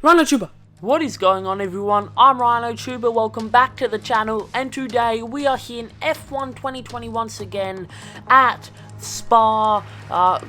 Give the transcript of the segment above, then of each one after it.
Rhino Tuber. What is going on, everyone? I'm Rhino Tuber, welcome back to the channel, and today we are here in F1 2020 once again at Spa.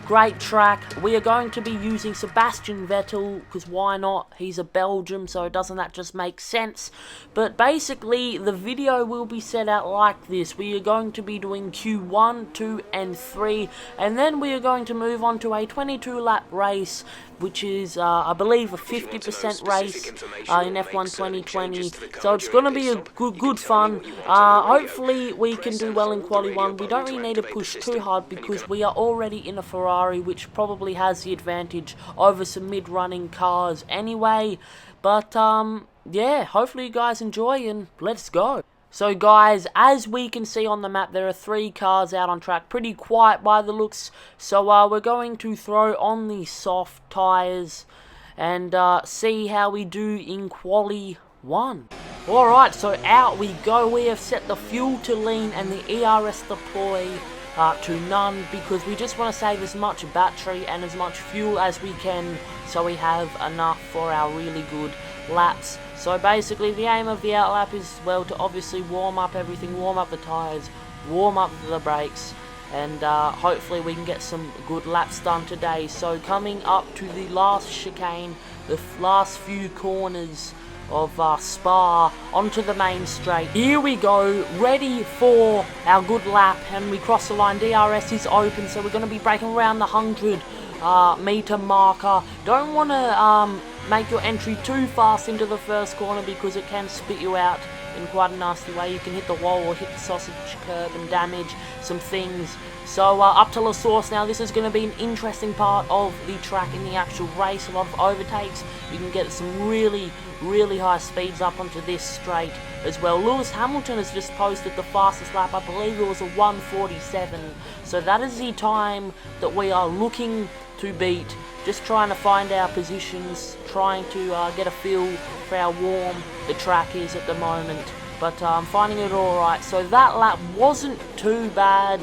Great track. We are going to be using Sebastian Vettel, because why not? He's a Belgian, so doesn't that just make sense? But basically, the video will be set out like this. We are going to be doing Q1, 2, and 3, and then we are going to move on to a 22-lap race, which is, I believe, a 50% race in F1 2020. So it's going to be a good fun. Hopefully we can do well in Quali 1. We don't really need to push too hard because we are already in a Ferrari, which probably has the advantage over some mid-running cars anyway. But, yeah, hopefully you guys enjoy, and let's go. So guys, as we can see on the map, there are 3 cars out on track, pretty quiet by the looks. So we're going to throw on the soft tyres and see how we do in Quali 1. Alright, so out we go. We have set the fuel to lean and the ERS deploy to none, because we just want to save as much battery and as much fuel as we can so we have enough for our really good laps. So basically the aim of the outlap is, well, to obviously warm up everything, warm up the tyres, warm up the brakes, and hopefully we can get some good laps done today. So coming up to the last chicane, the last few corners of Spa, onto the main straight. Here we go, ready for our good lap, and we cross the line. DRS is open, so we're going to be braking around the 100 meter marker. Don't want to make your entry too fast into the first corner because it can spit you out in quite a nasty way. You can hit the wall or hit the sausage curb and damage some things. So up to La Source now. This is going to be an interesting part of the track in the actual race. A lot of overtakes. You can get some really high speeds up onto this straight as well. Lewis Hamilton has just posted the fastest lap. I believe it was a 1:47. So that is the time that we are looking to beat. Just trying to find our positions, trying to get a feel for how warm the track is at the moment. But I'm finding it alright. So that lap wasn't too bad.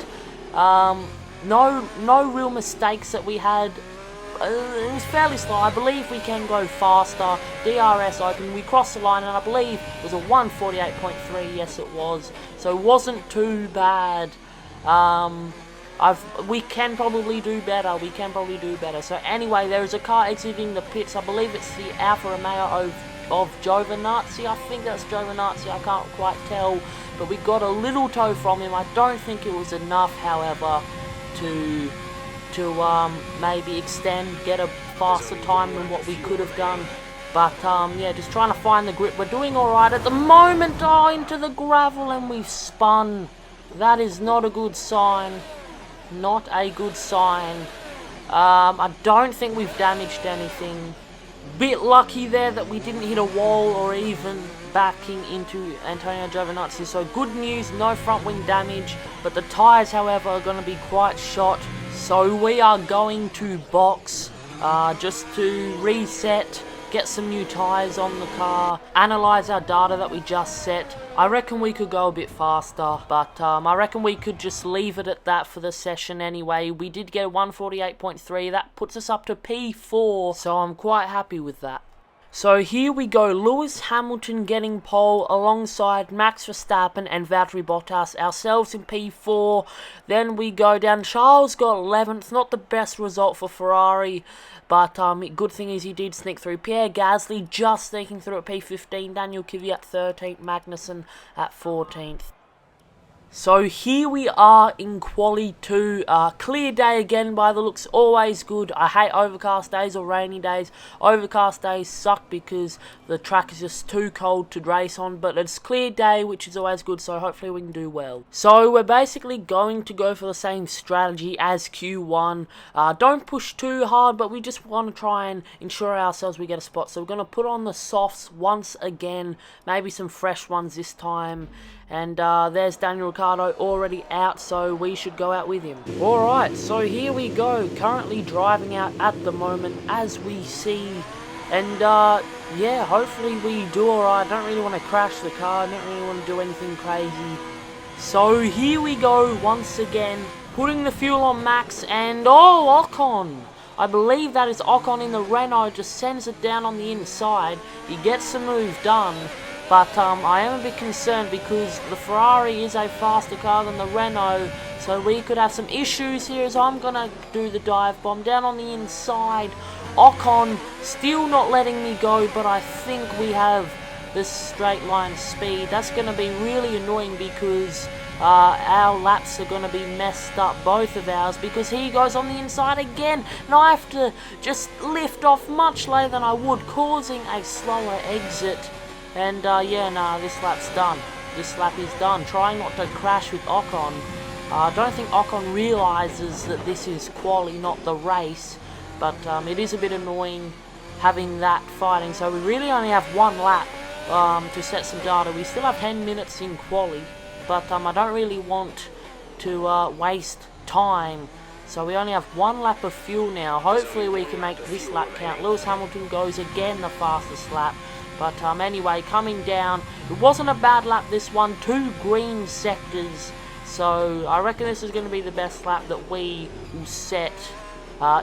No real mistakes that we had. It was fairly slow. I believe we can go faster. DRS open. We crossed the line, and I believe it was a 1:48.3. Yes, it was. So it wasn't too bad. We can probably do better. So anyway, there is a car exiting the pits. I believe it's the Alfa Romeo of Giovinazzi. I think that's Giovinazzi. I can't quite tell. But we got a little tow from him. I don't think it was enough, however, to maybe extend, get a faster time than what we could have done. But yeah, just trying to find the grip. We're doing alright at the moment. Oh, into the gravel, and we've spun. That is not a good sign. Not a good sign. I don't think we've damaged anything. Bit lucky there that we didn't hit a wall or even backing into Antonio Giovinazzi. So good news, no front wing damage. But the tyres, however, are going to be quite shot. So we are going to box just to reset, get some new tyres on the car, analyse our data that we just set. I reckon we could go a bit faster, but I reckon we could just leave it at that for the session anyway. We did get a 1:48.3, that puts us up to P4, so I'm quite happy with that. So here we go, Lewis Hamilton getting pole alongside Max Verstappen and Valtteri Bottas, ourselves in P4. Then we go down, Charles got 11th, not the best result for Ferrari, but good thing is he did sneak through. Pierre Gasly just sneaking through at P15, Daniel Kvyat 13th, Magnussen at 14th. So here we are in Quali 2, clear day again by the looks, always good. I hate overcast days or rainy days. Overcast days suck because the track is just too cold to race on, but it's clear day, which is always good, so hopefully we can do well. So we're basically going to go for the same strategy as Q1. Don't push too hard, but we just want to try and ensure ourselves we get a spot. So we're going to put on the softs once again, maybe some fresh ones this time. And there's Daniel Ricciardo already out, so we should go out with him. Alright, so here we go. Currently driving out at the moment, as we see. And yeah, hopefully we do alright. I don't really want to crash the car. I don't really want to do anything crazy. So here we go once again. Putting the fuel on max, and oh, Ocon. I believe that is Ocon in the Renault, just sends it down on the inside. He gets the move done, but I am a bit concerned because the Ferrari is a faster car than the Renault, so we could have some issues here as I'm going to do the dive bomb down on the inside. Ocon still not letting me go, but I think we have this straight line speed. That's going to be really annoying because our laps are going to be messed up, both of ours, because he goes on the inside again, and I have to just lift off much later than I would, causing a slower exit. And yeah, nah, this lap's done. This lap is done. Trying not to crash with Ocon. I don't think Ocon realises that this is quali, not the race, but it is a bit annoying having that fighting. So we really only have one lap to set some data. We still have 10 minutes in quali, but I don't really want to waste time. So we only have one lap of fuel now. Hopefully we can make this lap count. Lewis Hamilton goes again the fastest lap. But anyway, coming down, it wasn't a bad lap this one. 2 green sectors. So I reckon this is going to be the best lap that we will set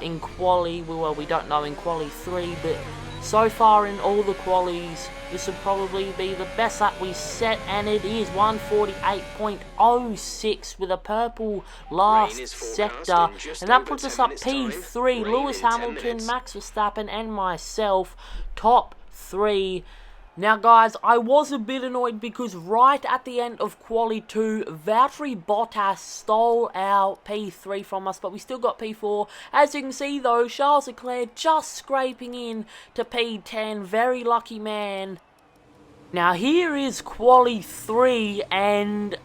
in quali. Well, we don't know in quali 3, but so far in all the qualies, this would probably be the best lap we set, and it is 148.06 with a purple last sector, and that puts us up P3. Lewis Hamilton, Max Verstappen, and myself, top 3. Now guys, I was a bit annoyed because right at the end of quali 2, Valtteri Bottas stole our P3 from us, but we still got P4. As you can see though, Charles Leclerc just scraping in to P10, very lucky man. Now here is quali 3, and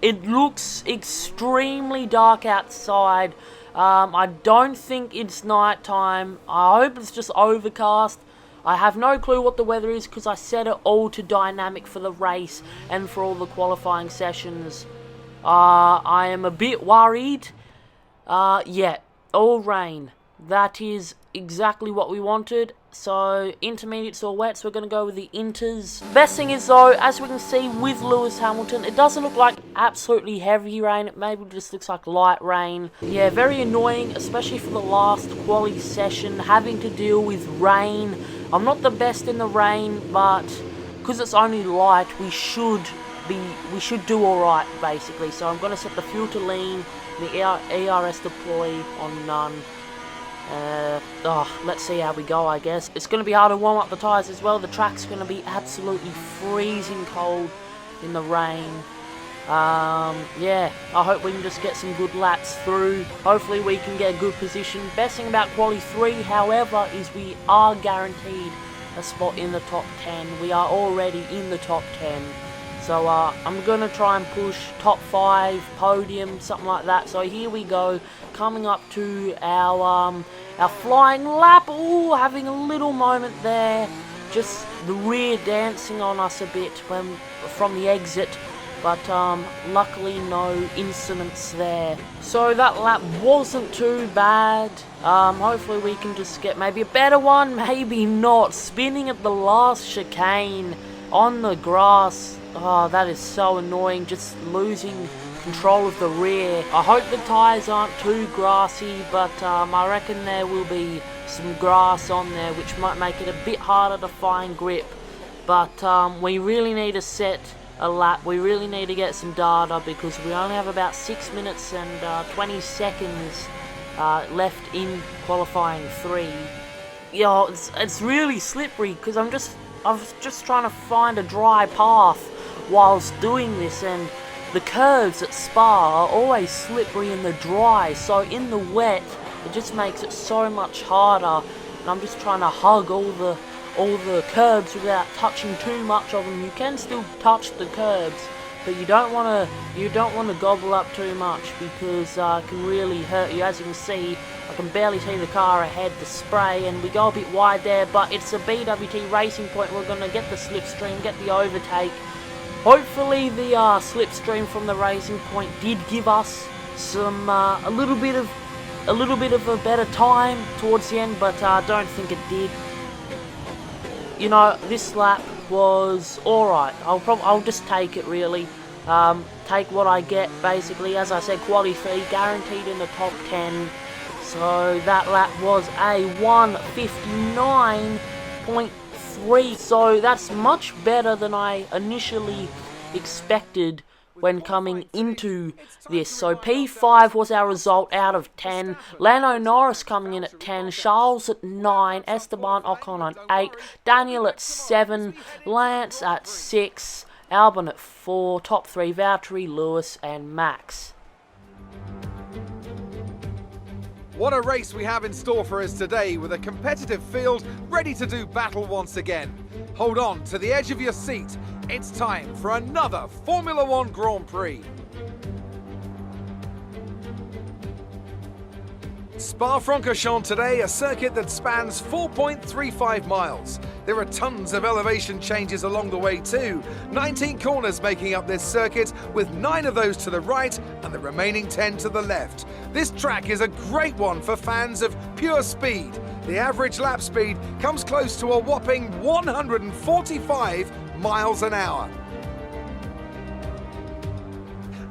it looks extremely dark outside. I don't think it's night time. I hope it's just overcast. I have no clue what the weather is because I set it all to dynamic for the race and for all the qualifying sessions. I am a bit worried. Yeah, all rain. That is exactly what we wanted. So, intermediates or wets, we're going to go with the inters. Best thing is though, as we can see with Lewis Hamilton, it doesn't look like absolutely heavy rain. It maybe just looks like light rain. Yeah, very annoying, especially for the last quali session, having to deal with rain. I'm not the best in the rain, but because it's only light, we should do alright basically. So I'm going to set the fuel to lean, the ERS deploy on none. Let's see how we go, I guess. It's going to be hard to warm up the tyres as well. The track's going to be absolutely freezing cold in the rain. Yeah, I hope we can just get some good laps through. Hopefully we can get a good position. Best thing about quali 3, however, is we are guaranteed a spot in the top 10. We are already in the top 10. So I'm going to try and push top 5, podium, something like that. So here we go, coming up to our flying lap. Ooh, having a little moment there. Just the rear dancing on us a bit from the exit. But luckily no incidents there. So that lap wasn't too bad. Hopefully we can just get maybe a better one, maybe not. Spinning at the last chicane on the grass. Oh, that is so annoying, just losing control of the rear. I hope the tyres aren't too grassy, but I reckon there will be some grass on there, which might make it a bit harder to find grip. But we really need to set a lap. We really need to get some data because we only have about 6 minutes and 20 seconds left in qualifying 3. Yeah, it's really slippery because I was just trying to find a dry path whilst doing this, and the curves at Spa are always slippery in the dry, so in the wet it just makes it so much harder, and I'm just trying to hug all the curbs without touching too much of them. You can still touch the curbs, but you don't want to gobble up too much because it can really hurt you. As you can see, I can barely see the car ahead, the spray, and we go a bit wide there, but it's a BWT racing point. We're going to get the slipstream, get the overtake. Hopefully the slipstream from the racing point did give us some a little bit of a better time towards the end, but I don't think it did. You know, this lap was alright. I'll just take it really. Take what I get basically. As I said, quali 3 guaranteed in the top 10. So that lap was a 1:59.3. So that's much better than I initially expected when coming into this. So P5 was our result out of 10. Lando Norris coming in at 10. Charles at 9. Esteban Ocon at 8. Daniel at 7. Lance at 6. Albon at 4. Top 3, Valtteri, Lewis and Max. What a race we have in store for us today, with a competitive field ready to do battle once again. Hold on to the edge of your seat. It's time for another Formula One Grand Prix. Spa-Francorchamps today, a circuit that spans 4.35 miles. There are tons of elevation changes along the way too. 19 corners making up this circuit, with 9 of those to the right and the remaining 10 to the left. This track is a great one for fans of pure speed. The average lap speed comes close to a whopping 145 miles an hour.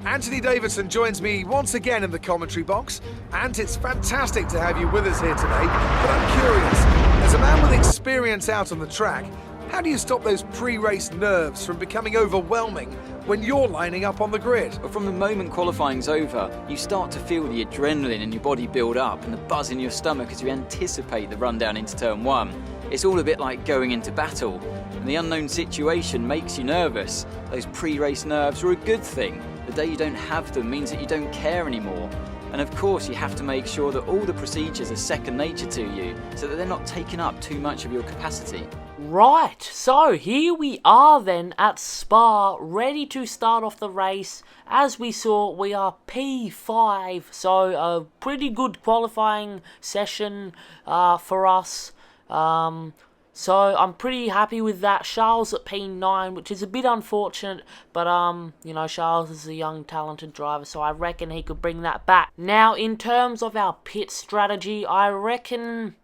Anthony Davidson joins me once again in the commentary box, and it's fantastic to have you with us here today. But I'm curious, as a man with experience out on the track, how do you stop those pre-race nerves from becoming overwhelming when you're lining up on the grid? But from the moment qualifying's over, you start to feel the adrenaline in your body build up and the buzz in your stomach as you anticipate the run down into turn 1. It's all a bit like going into battle, and the unknown situation makes you nervous. Those pre-race nerves are a good thing. The day you don't have them means that you don't care anymore. And of course you have to make sure that all the procedures are second nature to you, so that they're not taking up too much of your capacity. Right, so here we are then at Spa, ready to start off the race. As we saw, we are P5, so a pretty good qualifying session for us. So I'm pretty happy with that. Charles at P9, which is a bit unfortunate, but you know, Charles is a young, talented driver, so I reckon he could bring that back. Now, in terms of our pit strategy, I reckon,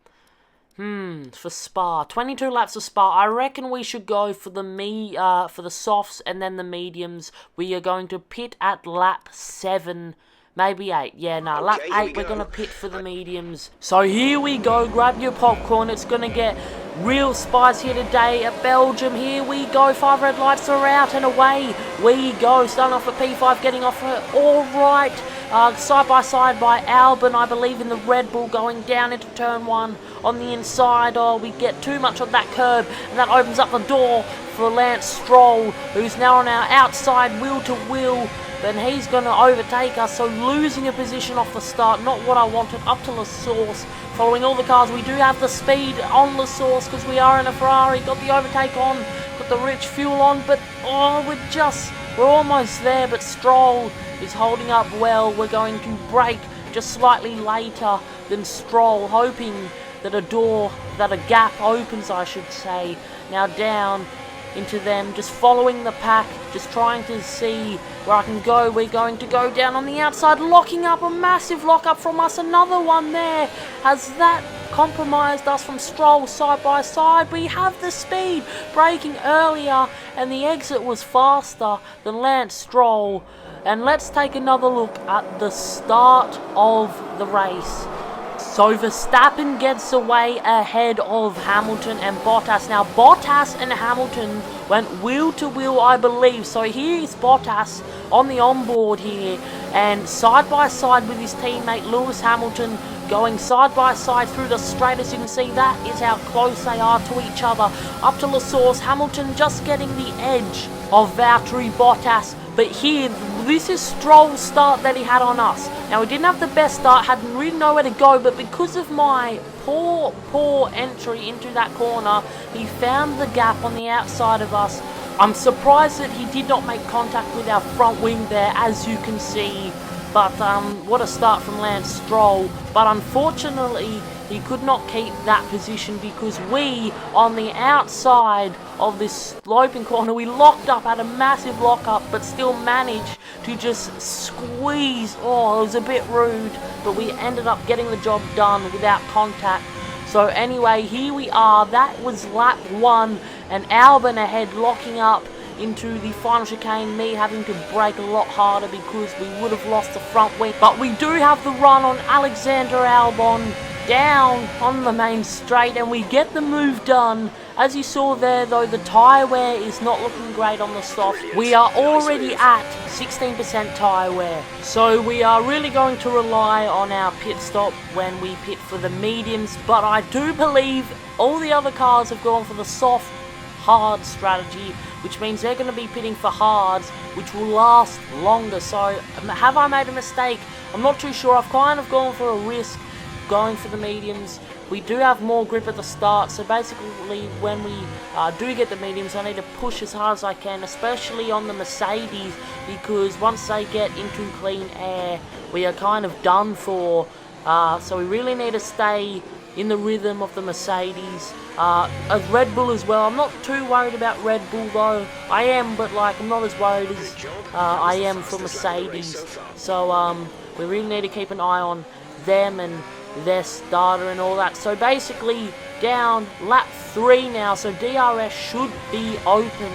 for Spa, 22 laps of Spa, I reckon we should go for the softs and then the mediums. We are going to pit at lap 7. Maybe 8. Yeah, no, lap 8 we're going to pit for the mediums. So here we go. Grab your popcorn. It's going to get real spicy here today at Belgium. Here we go. 5 red lights are out and away we go. Starting off at P5, getting off her all right. Side by side by Albon, I believe, in the Red Bull, going down into turn 1 on the inside. Oh, we get too much of that curb, and that opens up the door for Lance Stroll, who's now on our outside wheel to wheel. Then he's going to overtake us, so losing a position off the start, not what I wanted. Up to La Source, following all the cars. We do have the speed on La Source because we are in a Ferrari. Got the overtake on, got the rich fuel on, but we're almost there. But Stroll is holding up well. We're going to brake just slightly later than Stroll, hoping that a gap opens, I should say. Now down into them, just following the pack, just trying to see where I can go. We're going to go down on the outside, locking up, a massive lock up from us. Another one there. Has that compromised us from Stroll side by side? We have the speed, braking earlier, and the exit was faster than Lance Stroll. And let's take another look at the start of the race. So Verstappen gets away ahead of Hamilton and Bottas. Now Bottas and Hamilton went wheel to wheel, I believe. So here is Bottas on the onboard here, and side by side with his teammate Lewis Hamilton, going side by side through the straight. As you can see, that is how close they are to each other. Up to La Source, Hamilton just getting the edge of Valtteri Bottas. But here, this is Stroll's start that he had on us. Now, we didn't have the best start, hadn't really know where to go, but because of my poor entry into that corner, he found the gap on the outside of us. I'm surprised that he did not make contact with our front wing there, as you can see. But what a start from Lance Stroll. But unfortunately, he could not keep that position because we, on the outside of this sloping corner, we locked up, had a massive lock up, but still managed to just squeeze. Oh, it was a bit rude, but we ended up getting the job done without contact. So anyway, here we are. That was lap 1, and Albon ahead, locking up into the final chicane, me having to brake a lot harder because we would have lost the front wing. But we do have the run on Alexander Albon down on the main straight, and we get the move done. As you saw there though, the tyre wear is not looking great on the softs. We are already at 16% tyre wear, so we are really going to rely on our pit stop when we pit for the mediums. But I do believe all the other cars have gone for the soft hard strategy, which means they're going to be pitting for hards, which will last longer. So have I made a mistake? I'm not too sure. I've kind of gone for a risk going for the mediums. We do have more grip at the start, so basically when we do get the mediums, I need to push as hard as I can, especially on the Mercedes, because once they get into clean air, we are kind of done for. So we really need to stay in the rhythm of the Mercedes. As Red Bull as well, I'm not too worried about Red Bull though. I am, but like I'm not as worried as I am for Mercedes. So we really need to keep an eye on them and their starter and all that. So basically down lap 3 now, so DRS should be open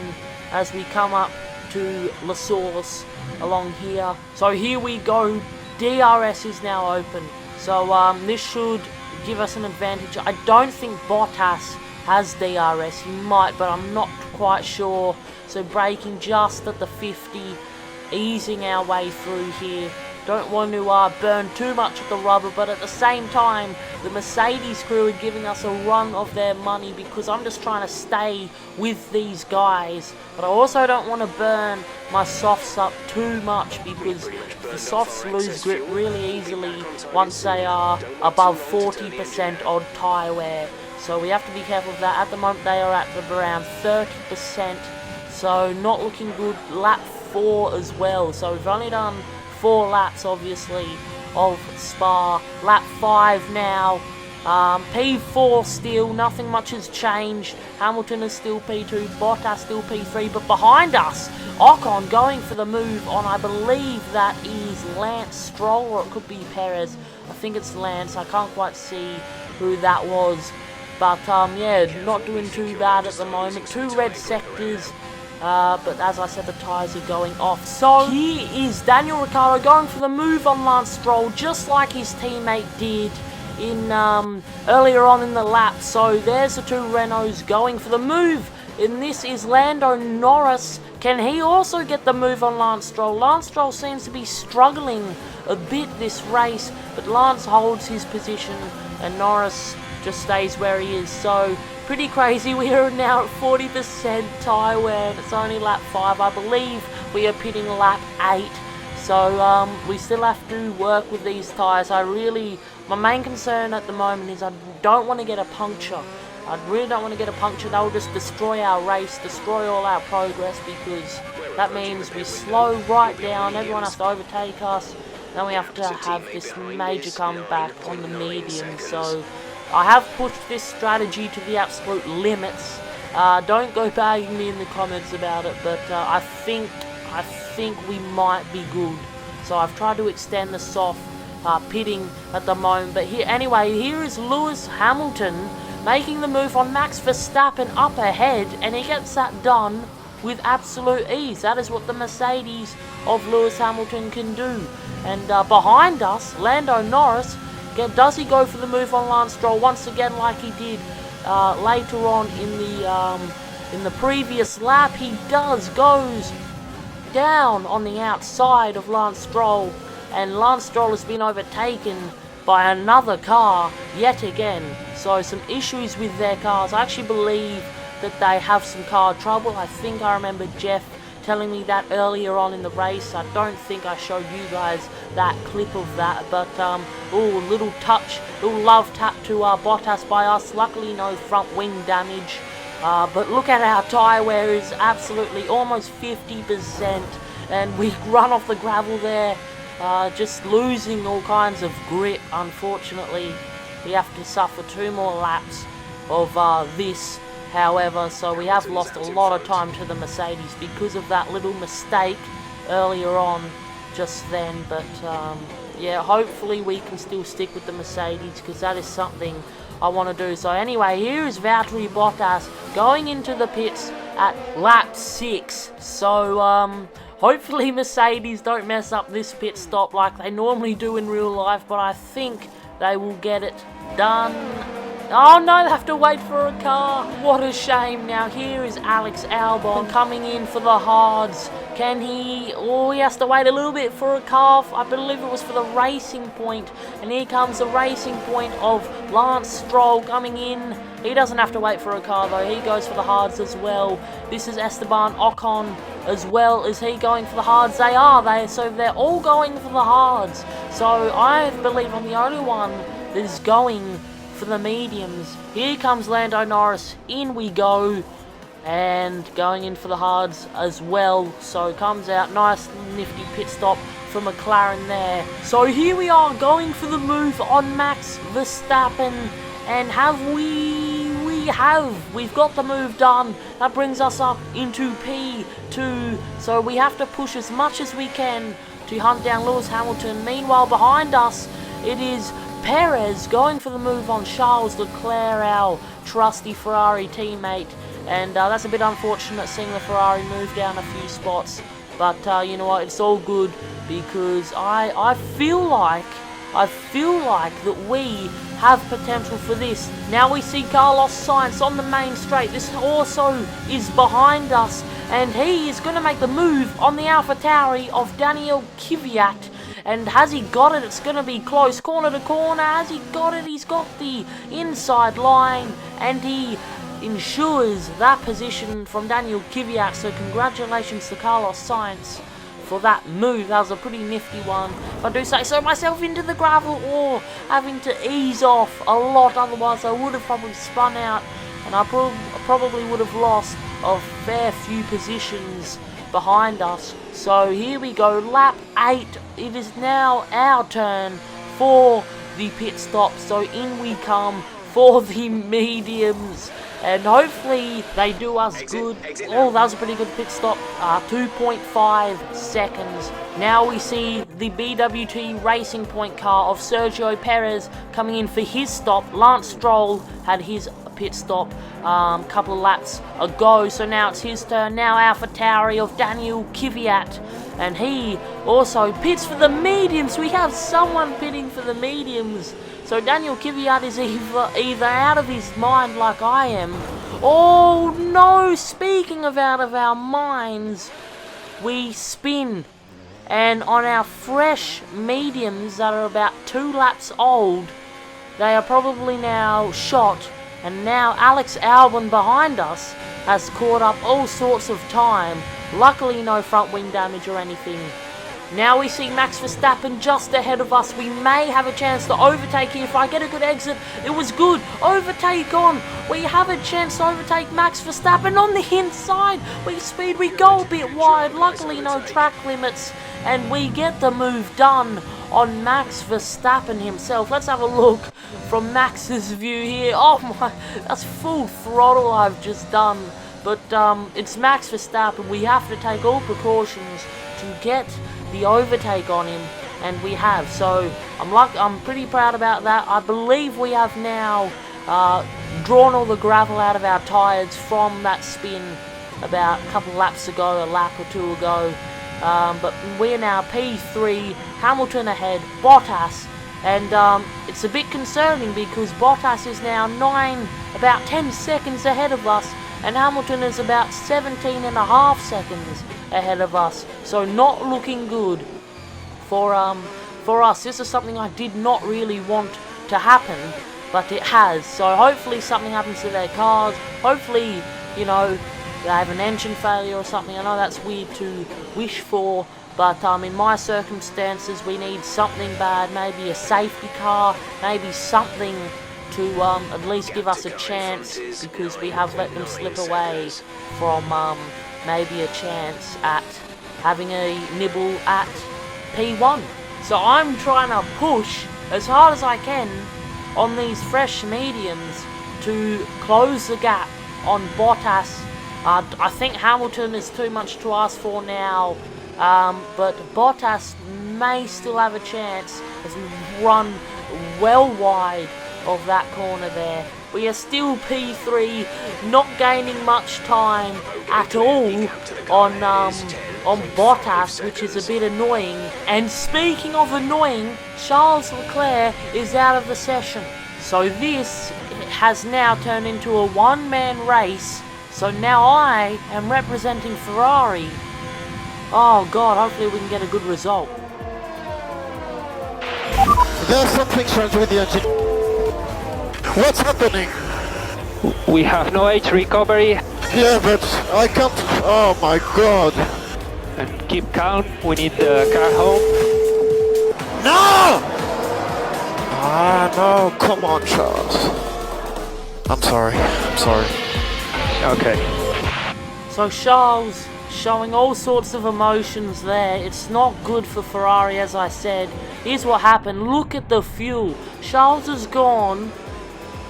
as we come up to La Source along here. So here we go, DRS is now open, so this should give us an advantage. I don't think Bottas has DRS, he might, but I'm not quite sure. So braking just at the 50, easing our way through here. Don't want to burn too much of the rubber, but at the same time, the Mercedes crew are giving us a run of their money because I'm just trying to stay with these guys. But I also don't want to burn my softs up too much because the softs lose grip really easily once they are above 40% on tyre wear. So we have to be careful of that. At the moment, they are at around 30%, so not looking good. Lap 4 as well, so we've only done 4 laps obviously of Spa. Lap 5 now, P4 still, nothing much has changed. Hamilton is still P2, Bottas still P3, but behind us, Ocon going for the move on, I believe that is Lance Stroll, or it could be Perez. I think it's Lance, I can't quite see who that was. But yeah, not doing too bad at the moment. 2 red sectors. But as I said, the tyres are going off. So here is Daniel Ricciardo going for the move on Lance Stroll, just like his teammate did in earlier on in the lap. So there's the 2 Renaults going for the move, and this is Lando Norris. Can he also get the move on Lance Stroll? Lance Stroll seems to be struggling a bit this race, but Lance holds his position and Norris just stays where he is. So pretty crazy. We are now at 40% tyre wear, and it's only lap 5. I believe we are pitting lap 8. So we still have to work with these tyres. My main concern at the moment is I don't want to get a puncture. I really don't want to get a puncture. That will just destroy our race, destroy all our progress, because that means we slow right down, everyone has to overtake us, then we have to have this major comeback on the medium. So I have pushed this strategy to the absolute limits. Don't go bagging me in the comments about it, but I think we might be good. So I've tried to extend the soft pitting at the moment. But here is Lewis Hamilton making the move on Max Verstappen up ahead, and he gets that done with absolute ease. That is what the Mercedes of Lewis Hamilton can do. And behind us, Lando Norris. Does he go for the move on Lance Stroll once again, like he did later on in the previous lap? He goes down on the outside of Lance Stroll, and Lance Stroll has been overtaken by another car yet again. So some issues with their cars. I actually believe that they have some car trouble. I think I remember Jeff telling me that earlier on in the race. I don't think I showed you guys that clip of that, but little love tap to Bottas by us. Luckily no front wing damage, but look at our tyre wear is absolutely almost 50%, and we run off the gravel there, just losing all kinds of grip. Unfortunately, we have to suffer 2 more laps of this. However, so we have lost a lot of time to the Mercedes because of that little mistake earlier on just then. But yeah, hopefully we can still stick with the Mercedes, because that is something I want to do. So anyway, here is Valtteri Bottas going into the pits at lap 6. So, hopefully Mercedes don't mess up this pit stop like they normally do in real life, but I think they will get it done. Oh no, they have to wait for a car. What a shame. Now here is Alex Albon coming in for the hards. Can he... Oh, he has to wait a little bit for a car. I believe it was for the Racing Point. And here comes the Racing Point of Lance Stroll coming in. He doesn't have to wait for a car though. He goes for the hards as well. This is Esteban Ocon as well. Is he going for the hards? They are. So they're all going for the hards. So I believe I'm the only one that is going for the mediums. Here comes Lando Norris. In we go. And going in for the hards as well. So comes out. Nice nifty pit stop for McLaren there. So here we are going for the move on Max Verstappen. And we've got the move done. That brings us up into P2. So we have to push as much as we can to hunt down Lewis Hamilton. Meanwhile, behind us, it is Perez going for the move on Charles Leclerc, our trusty Ferrari teammate. And that's a bit unfortunate seeing the Ferrari move down a few spots. But you know what, it's all good because I feel like that we have potential for this. Now we see Carlos Sainz on the main straight. This also is behind us, and he is going to make the move on the AlphaTauri of Daniel Kvyat. And has he got it? It's going to be close, corner to corner. Has he got it? He's got the inside line, and he ensures that position from Daniel Kvyat. So congratulations to Carlos Sainz for that move. That was a pretty nifty one, if I do say so myself, into the gravel, or having to ease off a lot, otherwise I would have probably spun out and I probably would have lost a fair few positions behind us. So here we go, lap 8. It is now our turn for the pit stop, so in we come for the mediums. And hopefully they do us good. Oh, that was a pretty good pit stop. 2.5 seconds. Now we see the BWT Racing Point car of Sergio Perez coming in for his stop. Lance Stroll had his pit stop a couple of laps ago. So now it's his turn. Now AlphaTauri of Daniel Kvyat. And he also pits for the mediums. We have someone pitting for the mediums. So Daniel Kvyat is either out of his mind like I am. Oh no, speaking of out of our minds, we spin. And on our fresh mediums that are about 2 laps old, they are probably now shot. And now Alex Albon behind us has caught up all sorts of time. Luckily no front wing damage or anything. Now we see Max Verstappen just ahead of us. We may have a chance to overtake here. If I get a good exit, it was good. Overtake on. We have a chance to overtake Max Verstappen on the inside. We speed, we go a bit wide. Luckily no track limits. And we get the move done on Max Verstappen himself. Let's have a look from Max's view here. Oh my, that's full throttle I've just done. But it's Max Verstappen. We have to take all precautions to get the overtake on him, and we have. So I'm pretty proud about that. I believe we have now drawn all the gravel out of our tyres from that spin about a couple of laps ago, a lap or two ago. But we're now P3, Hamilton ahead, Bottas, and it's a bit concerning because Bottas is now about 10 seconds ahead of us, and Hamilton is about 17.5 seconds ahead of us. So not looking good for us. This is something I did not really want to happen, but it has. So hopefully something happens to their cars. Hopefully, you know, they have an engine failure or something. I know that's weird to wish for, but in my circumstances we need something bad, maybe a safety car, maybe something to at least give us a chance, because we have let them slip away from maybe a chance at having a nibble at P1. So I'm trying to push as hard as I can on these fresh mediums to close the gap on Bottas. I think Hamilton is too much to ask for now, but Bottas may still have a chance as we run well wide of that corner there. We are still P3, not gaining much time at all on Bottas, which is a bit annoying. And speaking of annoying, Charles Leclerc is out of the session. So this has now turned into a one-man race. So now I am representing Ferrari. Oh God, hopefully we can get a good result. There's something strange with the engine. What's happening? We have no H recovery. Yeah, but I can't. Oh my God. And keep calm, we need the car home. No! Ah, no, come on, Charles. I'm sorry. Okay. So Charles showing all sorts of emotions there. It's not good for Ferrari, as I said. Here's what happened. Look at the fuel. Charles has gone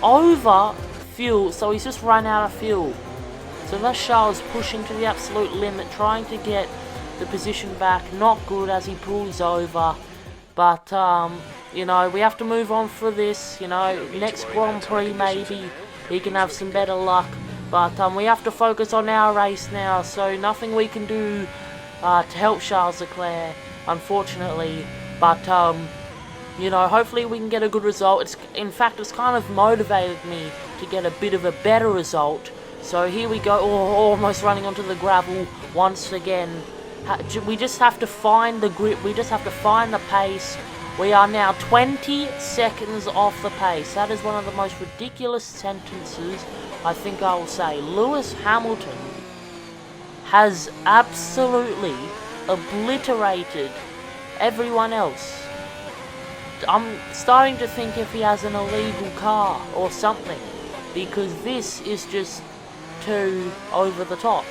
over fuel, so he's just run out of fuel. So that's Charles pushing to the absolute limit, trying to get the position back. Not good as he pulls over. But, you know, we have to move on for this. You know, next Grand Prix maybe he can have some better luck. But we have to focus on our race now, so nothing we can do to help Charles Leclerc, unfortunately. But, you know, hopefully we can get a good result. In fact, it's kind of motivated me to get a bit of a better result. So here we go, almost running onto the gravel once again. We just have to find the grip, we just have to find the pace. We are now 20 seconds off the pace. That is one of the most ridiculous sentences I think I will say. Lewis Hamilton has absolutely obliterated everyone else. I'm starting to think if he has an illegal car or something, because this is just too over the top.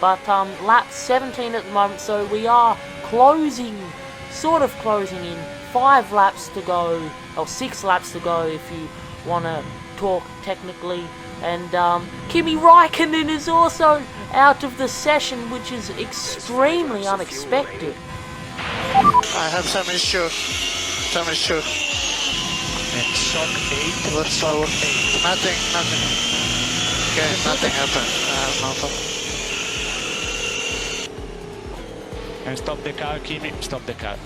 But lap 17 at the moment, so we are closing, sort of closing in. 5 laps to go, or 6 laps to go if you want to talk technically. And Kimi Raikkonen is also out of the session, which is extremely unexpected. I have some issue. And shock 8. Let's show 8. Nothing. Okay, nothing happened. Nothing. And stop the car, Kimi, stop the car.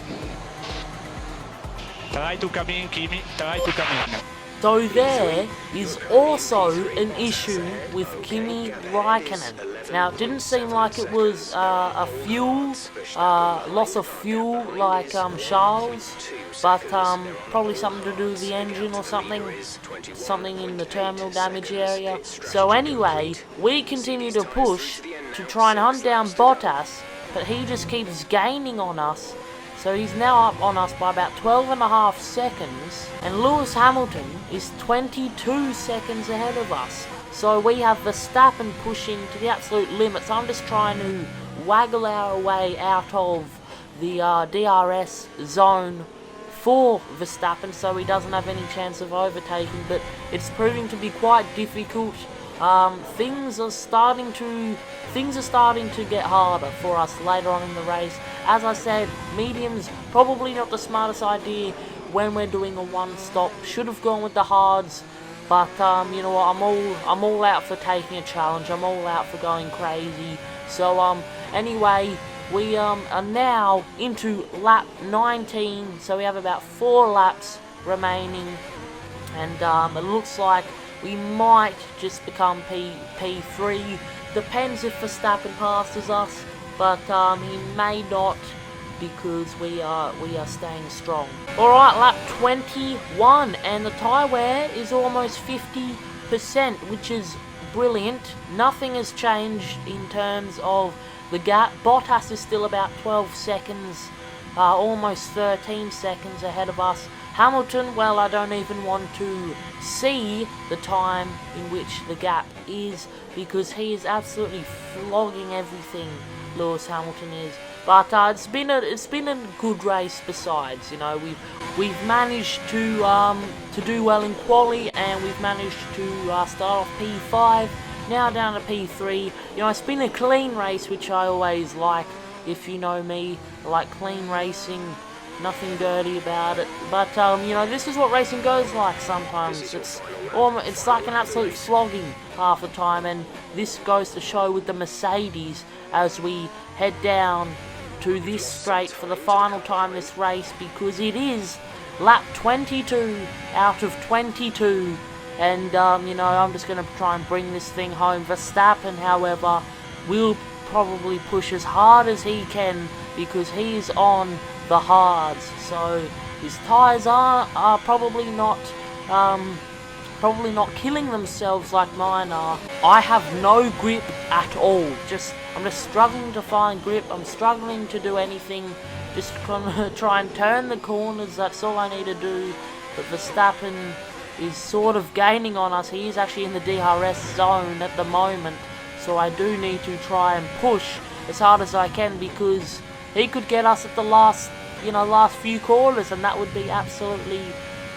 Try to come in, Kimi, try to come in. So there is also an issue with Kimi Raikkonen. Now, it didn't seem like it was a fuel, loss of fuel like Charles, but probably something to do with the engine or something in the terminal damage area. So anyway, we continue to push to try and hunt down Bottas, but he just keeps gaining on us. So he's now up on us by about 12.5 seconds, and Lewis Hamilton is 22 seconds ahead of us. So we have Verstappen pushing to the absolute limits. I'm just trying to waggle our way out of the DRS zone for Verstappen, so he doesn't have any chance of overtaking, but it's proving to be quite difficult. Things are starting to get harder for us later on in the race. As I said, mediums probably not the smartest idea when we're doing a one-stop. Should have gone with the hards, but you know what? I'm all out for taking a challenge. I'm all out for going crazy. So anyway, we are now into lap 19. So we have about 4 laps remaining, and it looks like we might just become P3. Depends if Verstappen passes us, but he may not, because we are staying strong. Alright, lap 21, and the tyre wear is almost 50%, which is brilliant. Nothing has changed in terms of the gap. Bottas is still about 12 seconds, almost 13 seconds ahead of us. Hamilton, well, I don't even want to see the time in which the gap is, because he is absolutely flogging everything, Lewis Hamilton is. But it's been a good race. Besides, you know, we've managed to do well in quali, and we've managed to start off P5, now down to P3. You know, it's been a clean race, which I always like. If you know me, I like clean racing. nothing dirty about it. But you know, this is what racing goes like sometimes. It's like an absolute flogging half the time, and this goes to show with the Mercedes as we head down to this straight for the final time this race, because it is lap 22 out of 22, and you know, I'm just going to try and bring this thing home. Verstappen, however, will probably push as hard as he can because he's on the hards, so his tyres are probably not killing themselves like mine are. I have no grip at all. I'm just struggling to find grip. I'm struggling to do anything. Just gonna try and turn the corners. That's all I need to do. But Verstappen is sort of gaining on us. He is actually in the DRS zone at the moment. So I do need to try and push as hard as I can, because he could get us at the last few corners, and that would be absolutely,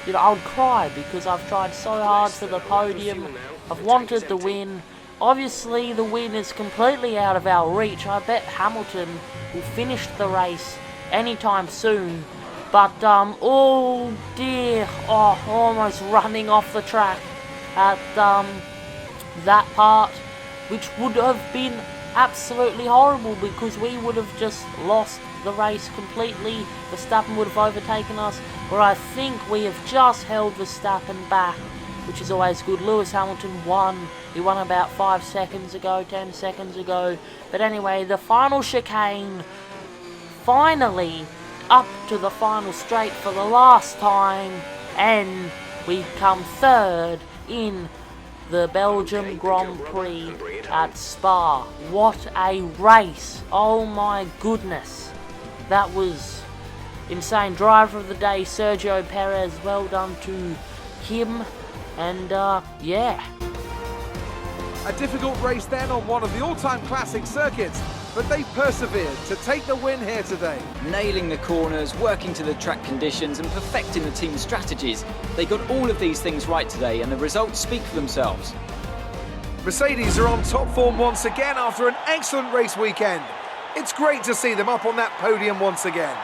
you know, I would cry, because I've tried so hard for the podium. I've wanted the win. Obviously, the win is completely out of our reach. I bet Hamilton will finish the race anytime soon. But, oh dear, almost running off the track at that part, which would have been absolutely horrible, because we would have just lost the race completely. Verstappen would have overtaken us, where I think we have just held Verstappen back, which is always good. Lewis Hamilton won. He won about 5 seconds ago, 10 seconds ago. But anyway, the final chicane, finally up to the final straight for the last time, and we come third in the Belgium Grand Prix at Spa. What a race! Oh my goodness, that was insane. Driver of the day, Sergio Perez. Well done to him, and yeah. A difficult race then on one of the all-time classic circuits, but they persevered to take the win here today. Nailing the corners, working to the track conditions and perfecting the team's strategies. They got all of these things right today, and the results speak for themselves. Mercedes are on top form once again after an excellent race weekend. It's great to see them up on that podium once again.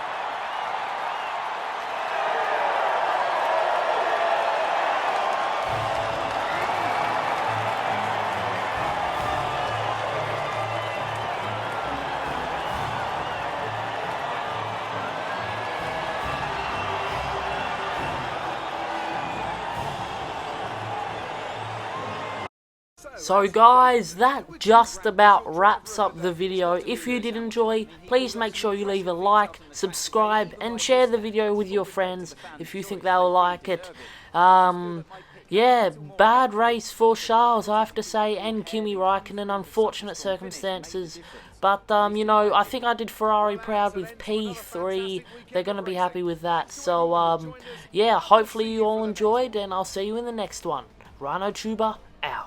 So guys, that just about wraps up the video. If you did enjoy, please make sure you leave a like, subscribe, and share the video with your friends if you think they'll like it. Yeah, bad race for Charles, I have to say, and Kimi Räikkönen, unfortunate circumstances. But, you know, I think I did Ferrari proud with P3. They're going to be happy with that. So, yeah, hopefully you all enjoyed, and I'll see you in the next one. Rhino Tuber, out.